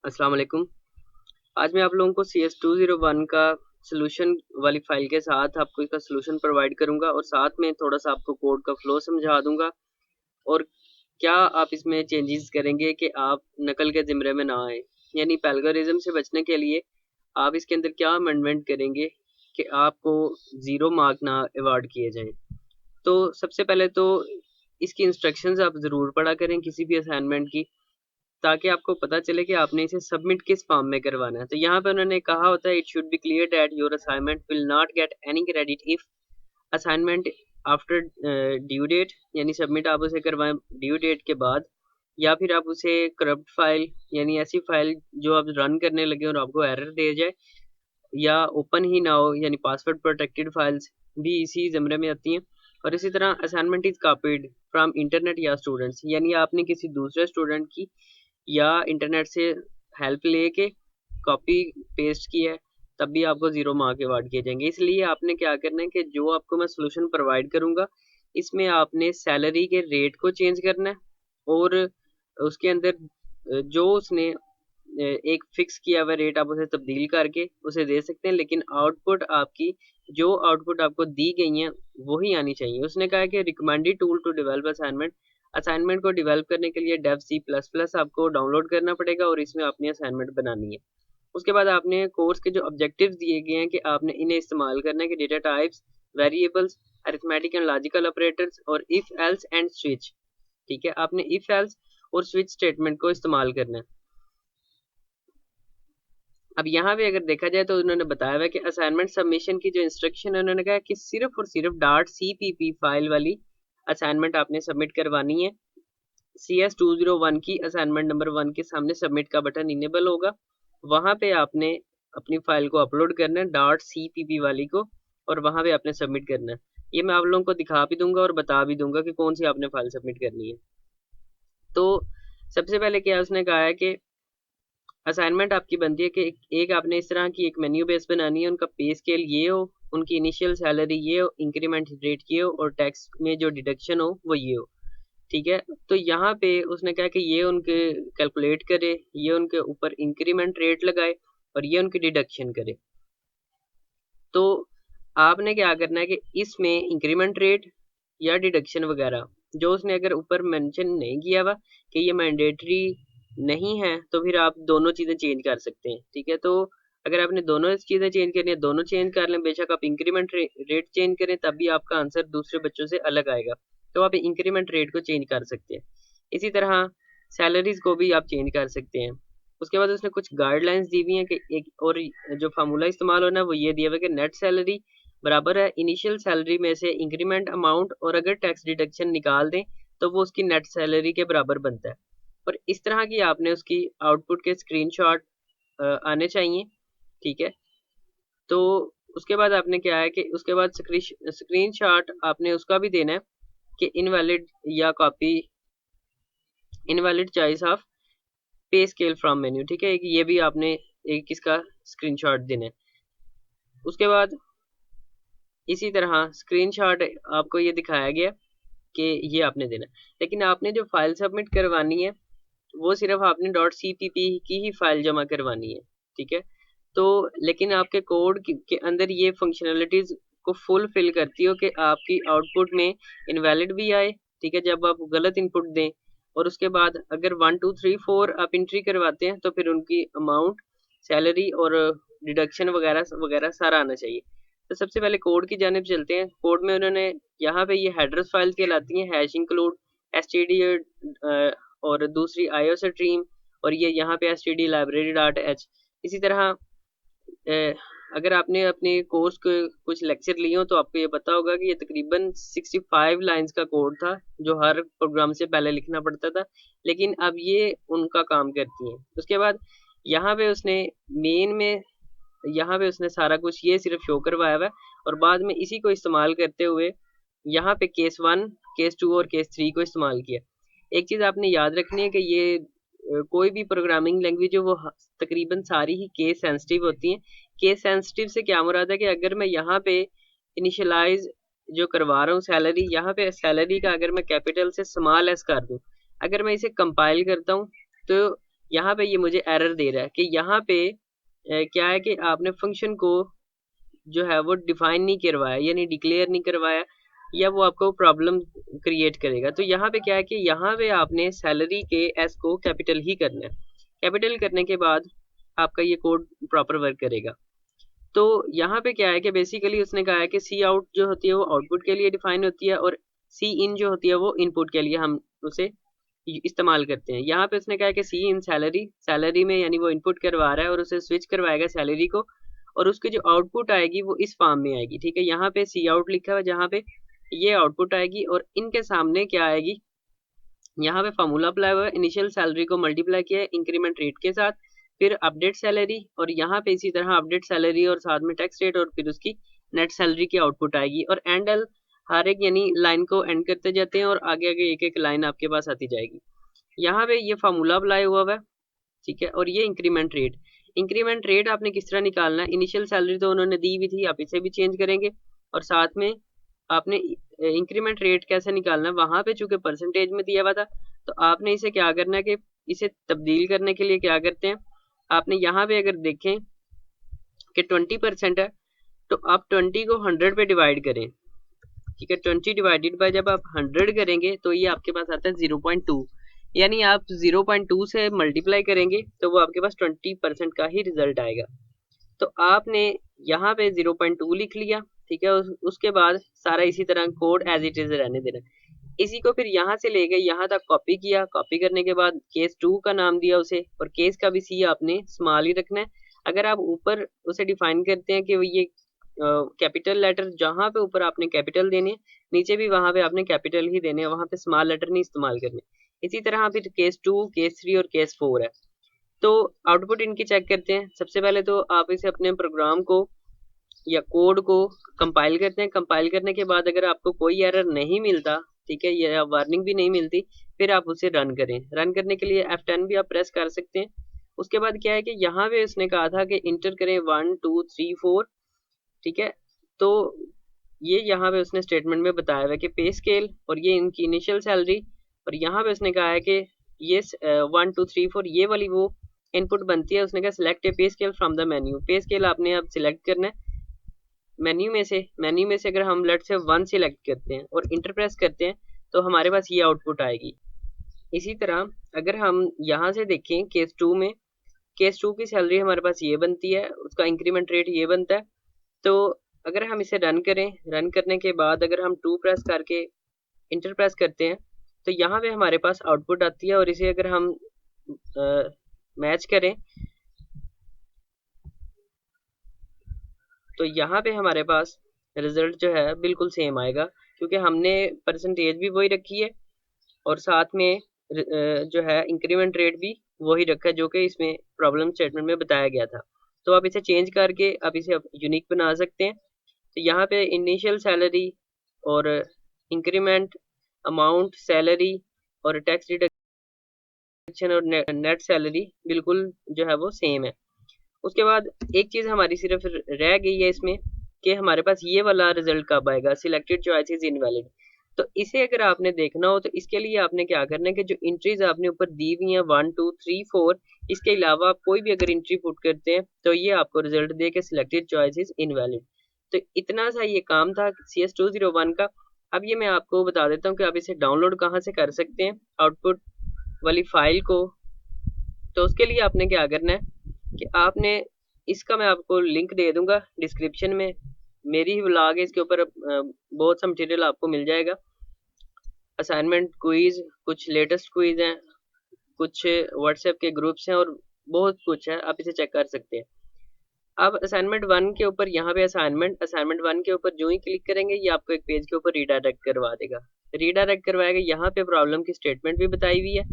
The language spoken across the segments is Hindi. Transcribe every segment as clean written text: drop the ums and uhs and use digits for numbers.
अस्सलाम वालेकुम। आज मैं आप लोगों को CS201 का सॉल्यूशन वाली फाइल के साथ आपको इसका सॉल्यूशन प्रोवाइड करूंगा और साथ में थोड़ा सा आपको कोड का फ्लो समझा दूंगा और क्या आप इसमें चेंजेस करेंगे कि आप नकल के ज़िम्मे में ना आए, यानी पैल्गरिज्म से बचने के लिए आप इसके अंदर क्या अमेंडमेंट करेंगे कि आपको ज़ीरो मार्क ना अवार्ड किए जाएं। तो सबसे पहले तो इसकी इंस्ट्रक्शंस आप ज़रूर पढ़ा करें किसी भी असाइनमेंट की, ताकि आपको पता चले कि आपने इसे सबमिट किस फॉर्म में करवाना है। तो यहाँ पे उन्होंने कहा होता है, it should be clear that your assignment will not get any credit if assignment after due date, यानी सबमिट आप उसे करवाएं ड्यू डेट के बाद, या फिर आप उसे करप्ट फाइल यानी ऐसी फाइल जो आप रन करने लगे और आपको एरर दे जाए, या ओपन ही ना हो यानी पासवर्ड प्रोटेक्टेड फाइल्स भी इसी ज़मरे में आती हैं। और इसी तरह assignment is copied from internet या स्टूडेंट्स, यानी आपने किसी दूसरे स्टूडेंट की या इंटरनेट से हेल्प लेके कॉपी पेस्ट की है, तब भी आपको ज़ीरो मार्क अवार्ड किए जाएंगे। इसलिए आपने क्या करना है कि जो आपको मैं सॉल्यूशन प्रोवाइड करूंगा, इसमें आपने सैलरी के रेट को चेंज करना है और उसके अंदर जो उसने एक फिक्स किया हुआ रेट आप उसे तब्दील करके उसे दे सकते हैं, लेकिन आउटपुट आपकी जो आउटपुट आपको दी गई है वही आनी चाहिए। उसने कहा कि recommended tool to develop assignment, assignment को डेवलप करने के लिए डेव C++ आपको डाउनलोड करना पड़ेगा और इसमें अपनी असाइनमेंट बनानी है। उसके बाद आपने कोर्स के जो ऑब्जेक्टिव्स दिए गए हैं कि आपने इन्हें इस्तेमाल करना है कि data types, variables, arithmetic and logical operators और इफ एल्स एंड स्विच। ठीक है, आपने इफ एल्स और स्विच स्टेटमेंट को इस्तेमाल करना है। अब यहाँ पे अगर देखा जाए तो उन्होंने बताया हुआ है कि असाइनमेंट सबमिशन की जो इंस्ट्रक्शन है, उन्होंने कहा कि सिर्फ और सिर्फ .cpp फाइल वाली असाइनमेंट आपने सबमिट करवानी है। CS201 की असाइनमेंट नंबर 1 के सामने सबमिट का बटन इनेबल होगा, वहाँ पे आपने अपनी फाइल को अपलोड करना है .cpp वाली को, और वहाँ पे आपने सबमिट करना है। ये मैं आप लोगों को दिखा भी दूंगा और बता भी दूंगा कि कौन सी आपने फाइल सबमिट करनी है। तो सबसे पहले क्या उसने कहा है कि असाइनमेंट आपकी बनती है कि एक आपने इस तरह की एक मेन्यू बेस बनानी है, उनका पे स्केल ये हो, उनकी इनिशियल सैलरी ये हो, इंक्रीमेंट रेट ये हो और टैक्स में जो डिडक्शन हो वो ये हो। ठीक है, तो यहाँ पे उसने कहा कि ये उनके कैलकुलेट करे, ये उनके ऊपर इंक्रीमेंट रेट लगाए और ये उनकी डिडक्शन करे। तो आपने क्या करना है कि इसमें इंक्रीमेंट रेट या डिडक्शन वगैरह जो उसने अगर ऊपर मेंशन नहीं किया हुआ कि ये मैंडेटरी नहीं है, तो फिर आप दोनों चीज़ें चेंज कर सकते हैं। ठीक है, तो अगर आपने दोनों चीज़ें चेंज करनी है, दोनों चेंज कर लें। बेशक आप इंक्रीमेंट रेट चेंज करें, तब भी आपका आंसर दूसरे बच्चों से अलग आएगा। तो आप इंक्रीमेंट रेट को चेंज कर सकते हैं। इसी तरह सैलरीज को भी आप चेंज कर सकते हैं। उसके बाद उसने कुछ गाइडलाइंस दी हुई हैं कि एक और जो फार्मूला इस्तेमाल होना है वो ये दिया हुआ है कि नेट सैलरी बराबर है इनिशियल सैलरी में से इंक्रीमेंट अमाउंट, और अगर टैक्स डिडक्शन निकाल दें तो वो उसकी नेट सैलरी के बराबर बनता है। और इस तरह की आपने उसकी आउटपुट के स्क्रीनशॉट आने चाहिए। ठीक है, तो उसके बाद आपने क्या है कि उसके बाद स्क्रीनशॉट आपने उसका भी देना है कि इनवैलिड या कॉपी इनवैलिड चॉइस ऑफ पे स्केल फ्रॉम मेन्यू। ठीक है, ये भी आपने एक इसका स्क्रीनशॉट देना है। उसके बाद इसी तरह स्क्रीनशॉट आपको ये दिखाया गया कि ये आपने देना है, लेकिन आपने जो फाइल सबमिट करवानी है वो सिर्फ आपने .cpp की ही फाइल जमा करवानी है। ठीक है, तो लेकिन आपके कोड के अंदर ये फंक्शनलिटीज को फुलफिल करती हो कि आपकी आउटपुट में इनवैलिड भी आए। ठीक है, जब आप गलत इनपुट दें, और उसके बाद अगर 1 2 3 4 आप एंट्री करवाते हैं तो फिर उनकी अमाउंट, सैलरी और डिडक्शन वगैरह वगैरह सारा आना चाहिए। तो सबसे पहले कोड की जानिब चलते हैं। कोड में उन्होंने यहाँ पे ये हेडर्स फाइल्स कहलाती हैं, हैश इंक्लूड, std और दूसरी IO स्ट्रीम, और ये यहाँ पे std library.h। इसी तरह अगर आपने अपने कोर्स के कुछ लेक्चर लिए हो तो आपको ये पता होगा कि ये तकरीबन 65 लाइंस का कोड था जो हर प्रोग्राम से पहले लिखना पड़ता था, लेकिन अब ये उनका काम करती हैं। उसके बाद यहाँ पे उसने मेन में यहाँ पे उसने सारा कुछ ये सिर्फ शो करवाया हुआ है, और बाद में इसी को इस्तेमाल करते हुए यहाँ पे केस 1, केस 2 और केस 3 को इस्तेमाल किया। एक चीज़ आपने याद रखनी है कि ये कोई भी प्रोग्रामिंग लैंग्वेज है वो तकरीबन सारी ही केस सेंसिटिव होती हैं। केस सेंसिटिव से क्या मुराद है कि अगर मैं यहाँ पे इनिशियलाइज जो करवा रहा हूँ सैलरी, यहाँ पे सैलरी का अगर मैं कैपिटल से स्मॉल एस कर दूँ, अगर मैं इसे कंपाइल करता हूँ तो यहाँ पे ये मुझे एरर दे रहा है कि यहाँ पे क्या है कि आपने फंक्शन को जो है वो डिफाइन नहीं करवाया, यानी डिक्लेयर नहीं करवाया, या वो आपको प्रॉब्लम क्रिएट करेगा। तो यहाँ पे क्या है कि यहाँ पे आपने सैलरी के एस को कैपिटल ही करना है। कैपिटल करने के बाद आपका ये कोड प्रॉपर वर्क करेगा। तो यहाँ पे क्या है कि बेसिकली उसने कहा है कि सी आउट जो होती है वो आउटपुट के लिए डिफाइन होती है, और सी इन जो होती है वो इनपुट के लिए हम उसे इस्तेमाल करते हैं। यहाँ पे उसने कहा है कि सी इन सैलरी, सैलरी में यानी वो इनपुट करवा रहा है और उसे स्विच करवाएगा सैलरी को, और उसकी जो आउटपुट आएगी वो इस फॉर्म में आएगी। ठीक है, यहाँ पे सी आउट लिखा हुआ है जहाँ पे ये आउटपुट आएगी, और इनके सामने क्या आएगी, यहाँ पे फॉर्मूला अप्लाई हुआ है, इनिशियल सैलरी को मल्टीप्लाई किया है इंक्रीमेंट रेट के साथ, फिर अपडेट सैलरी, और यहाँ पे इसी तरह अपडेट सैलरी और साथ में टैक्स रेट, और फिर उसकी नेट सैलरी की आउटपुट आएगी। और एंड एल हर एक यानी लाइन को एंड करते जाते हैं, और आगे आगे एक एक लाइन आपके पास आती जाएगी। यहाँ पे ये फार्मूला अप्लाई हुआ है। ठीक है, और ये इंक्रीमेंट रेट, इंक्रीमेंट रेट आपने किस तरह निकालना है, इनिशियल सैलरी तो उन्होंने दी हुई थी, आप इसे भी चेंज करेंगे, और साथ में आपने इंक्रीमेंट रेट कैसे निकालना है, वहां पे चूंकि परसेंटेज में दिया हुआ था, तो आपने इसे क्या करना है कि इसे तब्दील करने के लिए क्या करते हैं, आपने यहाँ पे अगर देखें कि 20% है, तो आप 20 को 100 पे डिवाइड करें। ठीक है, 20 डिवाइडेड बाय जब आप 100 करेंगे तो ये आपके पास आता है 0.2, यानी आप 0.2 से मल्टीप्लाई करेंगे तो वो आपके पास 20% का ही रिजल्ट आएगा। तो आपने यहाँ पे 0.2 लिख लिया। ठीक है, उसके बाद सारा इसी तरह कोड एज इट इज रहने देना। इसी को फिर यहाँ से ले गए यहाँ तक कॉपी किया, कॉपी करने के बाद केस 2 का नाम दिया उसे, और केस का भी सी आपने स्मॉल ही रखना है। अगर आप ऊपर उसे डिफाइन करते हैं कि ये कैपिटल लेटर जहाँ पे ऊपर आपने कैपिटल देने, नीचे भी वहां पे आपने कैपिटल ही देने, वहां पे स्मॉल लेटर नहीं इस्तेमाल करने। इसी तरह फिर केस 2, केस 3 और केस 4 है। तो आउटपुट इनकी चेक करते हैं। सबसे पहले तो आप इसे अपने प्रोग्राम को या कोड को कंपाइल करते हैं। कंपाइल करने के बाद अगर आपको कोई एरर नहीं मिलता, ठीक है, या वार्निंग भी नहीं मिलती, फिर आप उसे रन करें। रन करने के लिए F10 भी आप प्रेस कर सकते हैं। उसके बाद क्या है कि यहाँ पे उसने कहा था कि इंटर करें 1 2 3 4। ठीक है, तो ये यहाँ पे उसने स्टेटमेंट में बताया हुआ है कि पे स्केल, और ये इनकी इनिशियल सैलरी, और यहाँ पे उसने कहा है कि ये 1 2 3 4 ये वाली वो इनपुट बनती है। उसने कहा सिलेक्ट ए पे स्केल फ्रॉम द मेन्यू, पे स्केल आपने अब सिलेक्ट करना है मेन्यू में से अगर हम लेट से 1 सिलेक्ट करते हैं और इंटर प्रेस करते हैं तो हमारे पास ये आउटपुट आएगी। इसी तरह अगर हम यहाँ से देखें केस 2 में, केस 2 की सैलरी हमारे पास ये बनती है, उसका इंक्रीमेंट रेट ये बनता है। तो अगर हम इसे रन करें, रन करने के बाद अगर हम 2 प्रेस करके इंटर प्रेस करते हैं तो यहाँ पे हमारे पास आउटपुट आती है, और इसे अगर हम मैच करें तो यहाँ पे हमारे पास रिजल्ट जो है बिल्कुल सेम आएगा, क्योंकि हमने परसेंटेज भी वही रखी है और साथ में जो है इंक्रीमेंट रेट भी वही रखा है जो कि इसमें प्रॉब्लम स्टेटमेंट में बताया गया था। तो आप इसे चेंज करके आप इसे यूनिक बना सकते हैं। तो यहाँ पे इनिशियल सैलरी और इंक्रीमेंट अमाउंट सैलरी और टैक्स डिडक्शन और नेट सैलरी बिल्कुल जो है वो सेम है। उसके बाद एक चीज़ हमारी सिर्फ रह गई है इसमें कि हमारे पास ये वाला रिजल्ट कब आएगा, सिलेक्टेड चॉइस इज इनवैलिड। तो इसे अगर आपने देखना हो तो इसके लिए आपने क्या करना है कि जो एंट्रीज आपने ऊपर दी हुई हैं 1 2 3 4, इसके अलावा आप कोई भी अगर एंट्री पुट करते हैं तो ये आपको रिजल्ट दे के सिलेक्टेड चॉइस इज इनवैलिड। तो इतना सा ये काम था CS201 का। अब ये मैं आपको बता देता हूँ कि आप इसे डाउनलोड कहाँ से कर सकते हैं आउटपुट वाली फाइल को। तो उसके लिए आपने क्या करना है कि आपने इसका मैं आपको लिंक दे दूंगा डिस्क्रिप्शन में, मेरी ही व्लॉग है, इसके ऊपर बहुत सा मटेरियल आपको मिल जाएगा। असाइनमेंट क्विज, कुछ लेटेस्ट क्विज हैं, कुछ व्हाट्सएप के ग्रुप्स हैं और बहुत कुछ है, आप इसे चेक कर सकते हैं। अब असाइनमेंट 1 के ऊपर यहाँ पे असाइनमेंट 1 के ऊपर जो ही क्लिक करेंगे ये आपको एक पेज के ऊपर रीडायरेक्ट करवा देगा। रीडायरेक्ट करवाएगा, यहाँ पे प्रॉब्लम की स्टेटमेंट भी बताई हुई है,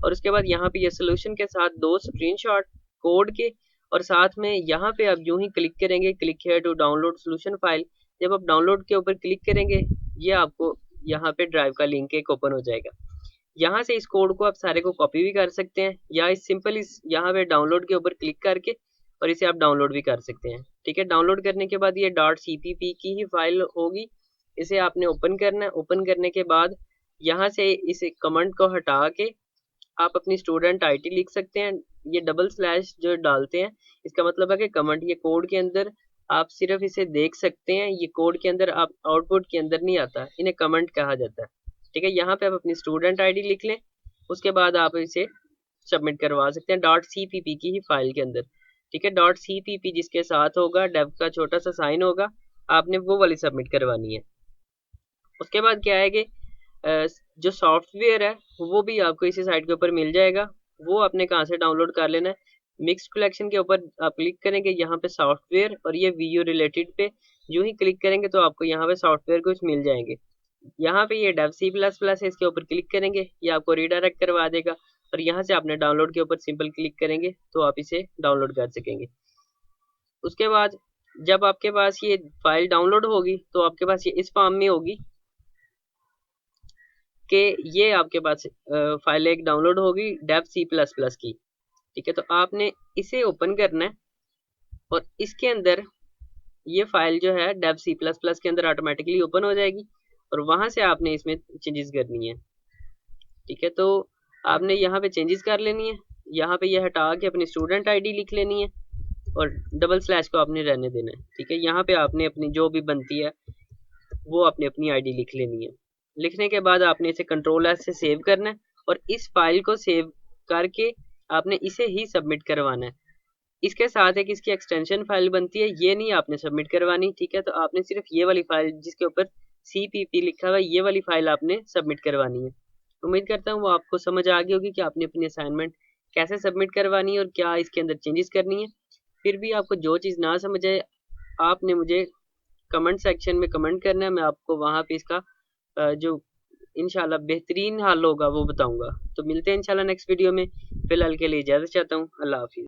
और उसके बाद यहाँ पे ये सोल्यूशन के साथ 2 स्क्रीनशॉट कोड के, और साथ में यहाँ पे आप यूं ही क्लिक करेंगे click here to download solution file. जब आप डाउनलोड के ऊपर क्लिक करेंगे ये आपको यहाँ पे ड्राइव का लिंक एक ओपन हो जाएगा। यहाँ से इस कोड को आप सारे को कॉपी भी कर सकते हैं, या इस सिंपल इस यहाँ पे डाउनलोड के ऊपर क्लिक करके और इसे आप डाउनलोड भी कर सकते हैं। ठीक है, डाउनलोड करने के बाद ये .cpp की ही फाइल होगी, इसे आपने ओपन करना है। ओपन करने के बाद यहाँ से इस कमेंट को हटा के आप अपनी स्टूडेंट आईडी लिख सकते हैं। ये डबल स्लैश जो डालते हैं इसका मतलब है कि कमेंट, ये कोड के अंदर आप सिर्फ इसे देख सकते हैं, ये कोड के अंदर आप आउटपुट के अंदर नहीं आता, इन्हें कमेंट कहा जाता है। ठीक है, यहाँ पे आप अपनी स्टूडेंट आईडी लिख लें, उसके बाद आप इसे सबमिट करवा सकते हैं .cpp की ही फाइल के अंदर। ठीक है, .cpp जिसके साथ होगा डेव का छोटा सा साइन होगा, आपने वो वाली सबमिट करवानी है। उसके बाद क्या है कि जो सॉफ्टवेयर है वो भी आपको इसी साइट के ऊपर मिल जाएगा। वो आपने कहाँ से डाउनलोड कर लेना है, मिक्स्ड कलेक्शन के ऊपर आप क्लिक करेंगे, यहाँ पे सॉफ्टवेयर और ये वीडियो रिलेटेड पे यूं ही क्लिक करेंगे तो आपको यहाँ पे सॉफ्टवेयर कुछ मिल जाएंगे। यहाँ पे ये डेव C++ है, इसके ऊपर क्लिक करेंगे, ये आपको रिडायरेक्ट करवा देगा और यहाँ से आपने डाउनलोड के ऊपर सिंपल क्लिक करेंगे तो आप इसे डाउनलोड कर सकेंगे। उसके बाद जब आपके पास ये फाइल डाउनलोड होगी तो आपके पास ये इस फॉर्म में होगी कि ये आपके पास फाइल एक डाउनलोड होगी डेव C++ की। ठीक है, तो आपने इसे ओपन करना है और इसके अंदर ये फाइल जो है डेव C++ के अंदर ऑटोमेटिकली ओपन हो जाएगी और वहां से आपने इसमें चेंजेस करनी है। ठीक है, तो आपने यहाँ पे चेंजेस कर लेनी है, यहाँ पे ये हटा के अपनी स्टूडेंट आईडी लिख लेनी है और डबल स्लैश को आपने रहने देना है। ठीक है, यहाँ पे आपने अपनी जो भी बनती है वो आपने अपनी आईडी लिख लेनी है। लिखने के बाद आपने इसे कंट्रोल S से सेव करना है और इस फाइल को सेव करके आपने इसे ही सबमिट करवाना है। इसके साथ एक इसकी एक्सटेंशन फाइल बनती है, ये नहीं आपने सबमिट करवानी। ठीक है, तो आपने सिर्फ ये वाली फाइल जिसके ऊपर CPP लिखा हुआ है ये वाली फाइल आपने सबमिट करवानी है। उम्मीद करता हूँ वो आपको समझ आ गई होगी कि आपने अपनी असाइनमेंट कैसे सबमिट करवानी है और क्या इसके अंदर चेंजेस करनी है। फिर भी आपको जो चीज़ ना समझ आए आपने मुझे कमेंट सेक्शन में कमेंट करना है, मैं आपको वहाँ पे इसका जो इंशाल्लाह बेहतरीन हल होगा वो बताऊंगा। तो मिलते हैं इंशाल्लाह नेक्स्ट वीडियो में। फिलहाल के लिए इजाज़त चाहता हूँ। अल्लाह हाफिज़।